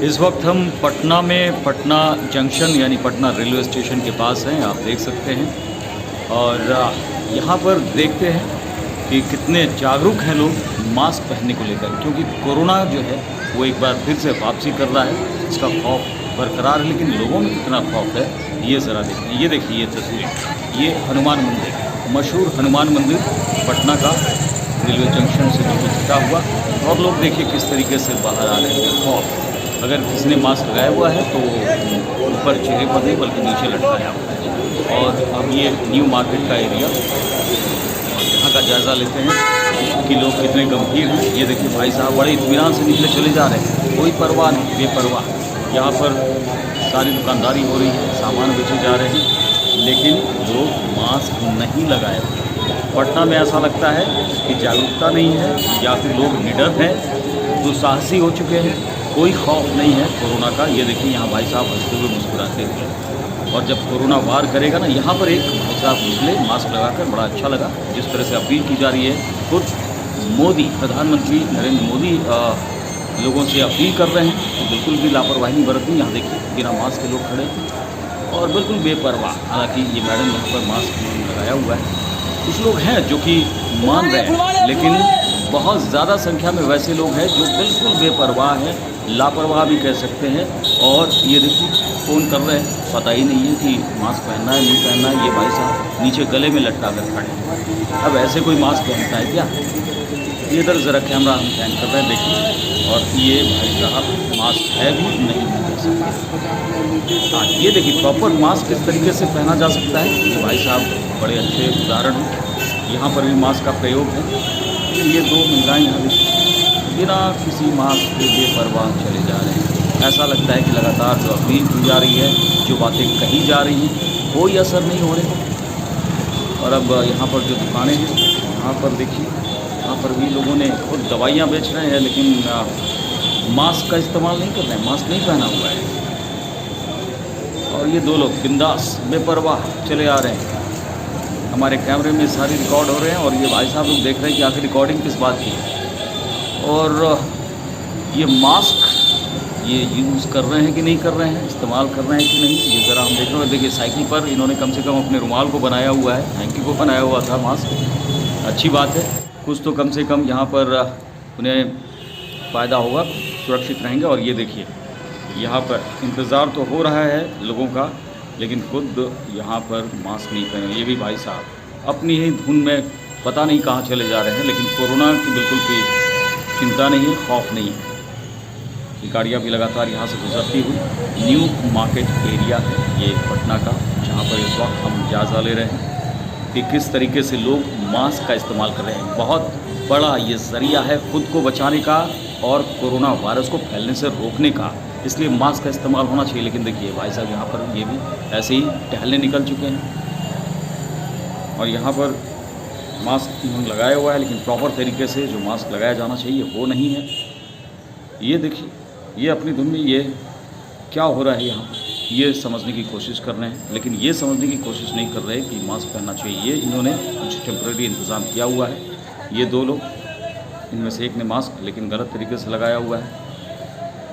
इस वक्त हम पटना में पटना जंक्शन यानी पटना रेलवे स्टेशन के पास हैं, आप देख सकते हैं। और यहाँ पर देखते हैं कि कितने जागरूक हैं लोग मास्क पहनने को लेकर, क्योंकि कोरोना जो है वो एक बार फिर से वापसी कर रहा है। इसका खौफ बरकरार है, लेकिन लोगों में कितना खौफ है ये ज़रा देखिए। ये देखिए, ये तस्वीर, ये हनुमान मंदिर, मशहूर हनुमान मंदिर पटना का रेलवे जंक्शन से बिल्कुल जुटा हुआ। और लोग देखिए किस तरीके से बाहर आ रहे हैं। खौफ, अगर किसी ने मास्क लगाया हुआ है तो ऊपर चेहरे पर नहीं बल्कि नीचे लटकाया हुआ है। और अब ये न्यू मार्केट का एरिया, और यहाँ का जायज़ा लेते हैं कि लोग कितने गंभीर हैं। ये देखिए भाई साहब बड़े इत्मीनान से निकले चले जा रहे हैं, कोई परवाह नहीं, बेपरवाह। यहाँ पर सारी दुकानदारी हो रही है, सामान बेचे जा रहे हैं, लेकिन लोग मास्क नहीं लगाए हुए। पटना में ऐसा लगता है कि जागरूकता नहीं है, या फिर लोग निडर हैं, दुस्साहसी हो चुके हैं, कोई खौफ नहीं है कोरोना का। ये देखिए यहाँ भाई साहब हंसते हुए मुस्कुराते हुए। और जब कोरोना वार करेगा ना, यहाँ पर एक भाई साहब निकले मास्क लगाकर, बड़ा अच्छा लगा। जिस तरह से अपील की जा रही है, खुद मोदी, प्रधानमंत्री नरेंद्र मोदी लोगों से अपील कर रहे हैं कि बिल्कुल भी लापरवाही नहीं बरतनी। यहाँ देखिए बिना मास्क के लोग खड़े हैं और बिल्कुल बेपरवाह। हालांकि ये मैडम यहाँ पर मास्क लगाया हुआ है। कुछ लोग हैं जो कि मान रहे हैं, लेकिन बहुत ज़्यादा संख्या में वैसे लोग हैं जो बिल्कुल बेपरवाह हैं, लापरवाह भी कह सकते हैं। और ये देखिए फ़ोन कर रहे हैं, पता ही नहीं है कि मास्क पहनना है नहीं पहनना है। ये भाई साहब नीचे गले में लटका कर खड़े हैं। अब ऐसे कोई मास्क पहनता है क्या? इधर ज़रा कैमरा हम पैन कर रहे हैं, देखिए। और ये भाई साहब मास्क है भी नहीं कह सकते। हाँ, ये देखिए प्रॉपर मास्क किस तरीके से पहना जा सकता है। ये भाई साहब बड़े अच्छे उदाहरण हैं। यहाँ पर भी मास्क का प्रयोग है। ये दो महिलाएं यहाँ बिना किसी मास्क के बेपरवाह चले जा रहे हैं। ऐसा लगता है कि लगातार जो अपील की जा रही है, जो बातें कही जा रही हैं, कोई असर नहीं हो रहे। और अब यहाँ पर जो दुकानें हैं, यहाँ पर देखिए, यहाँ पर भी लोगों ने खुद दवाइयाँ बेच रहे हैं, लेकिन मास्क का इस्तेमाल नहीं कर रहे हैं, मास्क नहीं पहना हुआ है। और ये दो लोग बिंदास बेपरवाह चले आ रहे हैं। हमारे कैमरे में सारी रिकॉर्ड हो रहे हैं, और ये भाई साहब लोग देख रहे हैं कि आखिर रिकॉर्डिंग किस बात की है। और ये मास्क ये यूज़ कर रहे हैं कि नहीं कर रहे हैं, इस्तेमाल कर रहे हैं कि नहीं, ये ज़रा हम देख रहे हैं। देखिए साइकिल पर इन्होंने कम से कम अपने रुमाल को बनाया हुआ है, हैंकी को बनाया हुआ था मास्क। अच्छी बात है, कुछ तो कम से कम यहाँ पर उन्हें फ़ायदा होगा, सुरक्षित रहेंगे। और ये देखिए यहाँ पर इंतज़ार तो हो रहा है लोगों का, लेकिन खुद यहाँ पर मास्क नहीं पहने। ये भी भाई साहब अपनी ही धुन में पता नहीं कहाँ चले जा रहे हैं, लेकिन कोरोना की बिल्कुल भी चिंता नहीं है, खौफ नहीं है। ये गाड़ियाँ भी लगातार यहाँ से गुजरती हुई। न्यू मार्केट एरिया है ये पटना का, जहाँ पर इस वक्त हम जायज़ा ले रहे हैं कि किस तरीके से लोग मास्क का इस्तेमाल कर रहे हैं। बहुत बड़ा ये ज़रिया है खुद को बचाने का और कोरोना वायरस को फैलने से रोकने का, इसलिए मास्क का इस्तेमाल होना चाहिए। लेकिन देखिए भाई साहब यहाँ पर ये भी ऐसे ही टहलने निकल चुके हैं। और यहाँ पर मास्क उन्होंने लगाया हुआ है, लेकिन प्रॉपर तरीके से जो मास्क लगाया जाना चाहिए वो नहीं है। ये देखिए, ये अपनी धुन में ये क्या हो रहा है यहाँ पर, ये समझने की कोशिश कर रहे हैं, लेकिन ये समझने की कोशिश नहीं कर रहे कि मास्क पहनना चाहिए। ये इन्होंने कुछ टेम्परेरी इंतज़ाम किया हुआ है। ये दो लोग, इनमें से एक ने मास्क लेकिन गलत तरीके से लगाया हुआ है।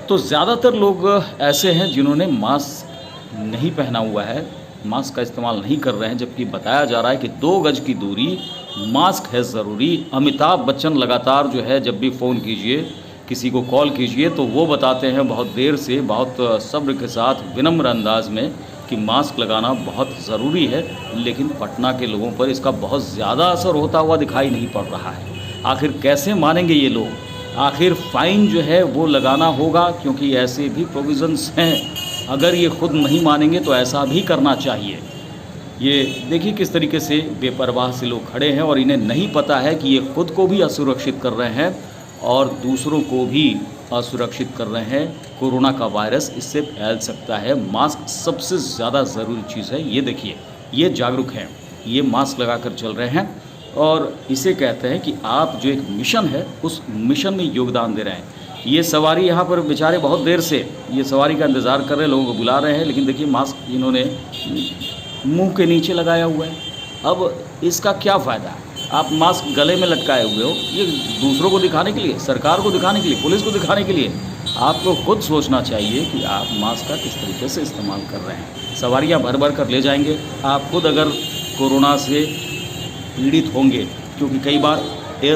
तो ज़्यादातर लोग ऐसे हैं जिन्होंने मास्क नहीं पहना हुआ है, मास्क का इस्तेमाल नहीं कर रहे हैं, जबकि बताया जा रहा है कि 2 गज की दूरी, मास्क है ज़रूरी। अमिताभ बच्चन लगातार जो है, जब भी फ़ोन कीजिए, किसी को कॉल कीजिए, तो वो बताते हैं बहुत देर से, बहुत सब्र के साथ, विनम्र अंदाज में कि मास्क लगाना बहुत ज़रूरी है। लेकिन पटना के लोगों पर इसका बहुत ज़्यादा असर होता हुआ दिखाई नहीं पड़ रहा है। आखिर कैसे मानेंगे ये लोग? आखिर फ़ाइन जो है वो लगाना होगा, क्योंकि ऐसे भी प्रोविज़न्स हैं। अगर ये खुद नहीं मानेंगे तो ऐसा भी करना चाहिए। ये देखिए किस तरीके से बेपरवाह से लोग खड़े हैं, और इन्हें नहीं पता है कि ये खुद को भी असुरक्षित कर रहे हैं और दूसरों को भी असुरक्षित कर रहे हैं। कोरोना का वायरस इससे फैल सकता है। मास्क सबसे ज़्यादा ज़रूरी चीज़ है। ये देखिए, ये जागरूक हैं, ये मास्क लगाकर चल रहे हैं, और इसे कहते हैं कि आप जो एक मिशन है उस मिशन में योगदान दे रहे हैं। ये सवारी यहाँ पर बेचारे बहुत देर से ये सवारी का इंतज़ार कर रहे हैं, लोगों को बुला रहे हैं, लेकिन देखिए मास्क इन्होंने मुंह के नीचे लगाया हुआ है। अब इसका क्या फ़ायदा? आप मास्क गले में लटकाए हुए हो, ये दूसरों को दिखाने के लिए, सरकार को दिखाने के लिए, पुलिस को दिखाने के लिए। आपको खुद सोचना चाहिए कि आप मास्क का किस तरीके से इस्तेमाल कर रहे हैं। सवारियां भर भर कर ले जाएंगे, आप खुद अगर कोरोना से पीड़ित होंगे, क्योंकि कई बार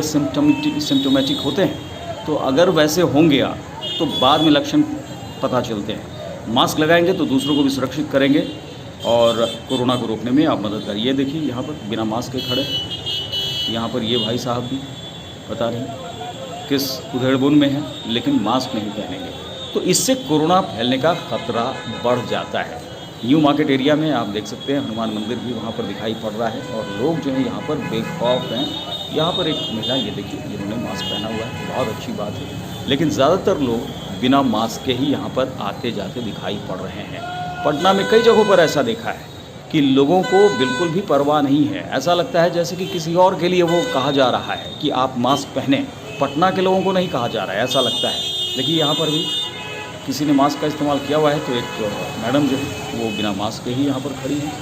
सिम्टोमेटिक होते हैं, तो अगर वैसे होंगे आप तो बाद में लक्षण पता चलते हैं। मास्क लगाएंगे तो दूसरों को भी सुरक्षित करेंगे और कोरोना को रोकने में आप मदद करिए। देखिए यहाँ पर बिना मास्क के खड़े, यहाँ पर ये भाई साहब भी पता नहीं किस उधेड़बुन में हैं, लेकिन मास्क नहीं पहनेंगे, तो इससे कोरोना फैलने का खतरा बढ़ जाता है। न्यू मार्केट एरिया में आप देख सकते हैं हनुमान मंदिर भी वहाँ पर दिखाई पड़ रहा है और लोग जो हैं यहाँ पर बेखौफ हैं। यहाँ पर एक महिला, ये देखिए, जिन्होंने मास्क पहना हुआ है, बहुत अच्छी बात है, लेकिन ज़्यादातर लोग बिना मास्क के ही यहाँ पर आते जाते दिखाई पड़ रहे हैं। पटना में कई जगहों पर ऐसा देखा है कि लोगों को बिल्कुल भी परवाह नहीं है। ऐसा लगता है जैसे कि किसी और के लिए वो कहा जा रहा है कि आप मास्क पहने, पटना के लोगों को नहीं कहा जा रहा है, ऐसा लगता है। देखिए यहाँ पर भी किसी ने मास्क का इस्तेमाल किया हुआ है, तो एक मैडम जो है वो बिना मास्क के ही यहाँ पर खड़ी है।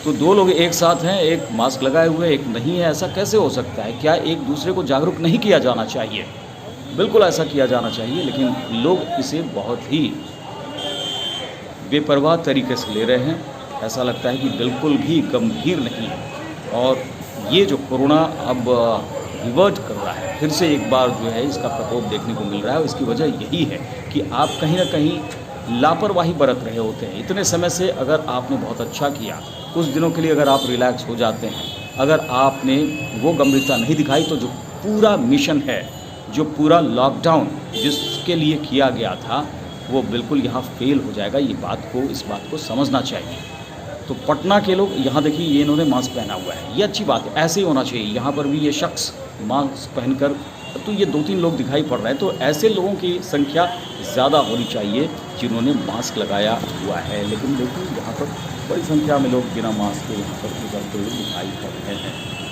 तो दो लोग एक साथ हैं, एक मास्क लगाए हुए, एक नहीं है, ऐसा कैसे हो सकता है? क्या एक दूसरे को जागरूक नहीं किया जाना चाहिए? बिल्कुल ऐसा किया जाना चाहिए, लेकिन लोग इसे बहुत ही बेपरवाह तरीके से ले रहे हैं। ऐसा लगता है कि बिल्कुल भी गंभीर नहीं है और ये जो कोरोना अब रिवर्ट कर रहा है, फिर से एक बार जो है इसका प्रकोप देखने को मिल रहा है। इसकी वजह यही है कि आप कहीं ना कहीं लापरवाही बरत रहे होते हैं। इतने समय से अगर आपने बहुत अच्छा किया, कुछ दिनों के लिए अगर आप रिलैक्स हो जाते हैं, अगर आपने वो गंभीरता नहीं दिखाई, तो जो पूरा मिशन है, जो पूरा लॉकडाउन जिसके लिए किया गया था, वो बिल्कुल यहाँ फेल हो जाएगा। इस बात को समझना चाहिए। तो पटना के लोग, यहाँ देखिए, ये इन्होंने मास्क पहना हुआ है, ये अच्छी बात है, ऐसे ही होना चाहिए। यहाँ पर भी ये शख्स मास्क पहनकर, तो ये 2-3 लोग दिखाई पड़ रहे हैं, तो ऐसे लोगों की संख्या ज़्यादा होनी चाहिए जिन्होंने मास्क लगाया हुआ है। लेकिन देखिए यहाँ पर बड़ी संख्या में लोग बिना मास्क के यहाँ पर गुजरते हुए दिखाई पड़ रहे हैं।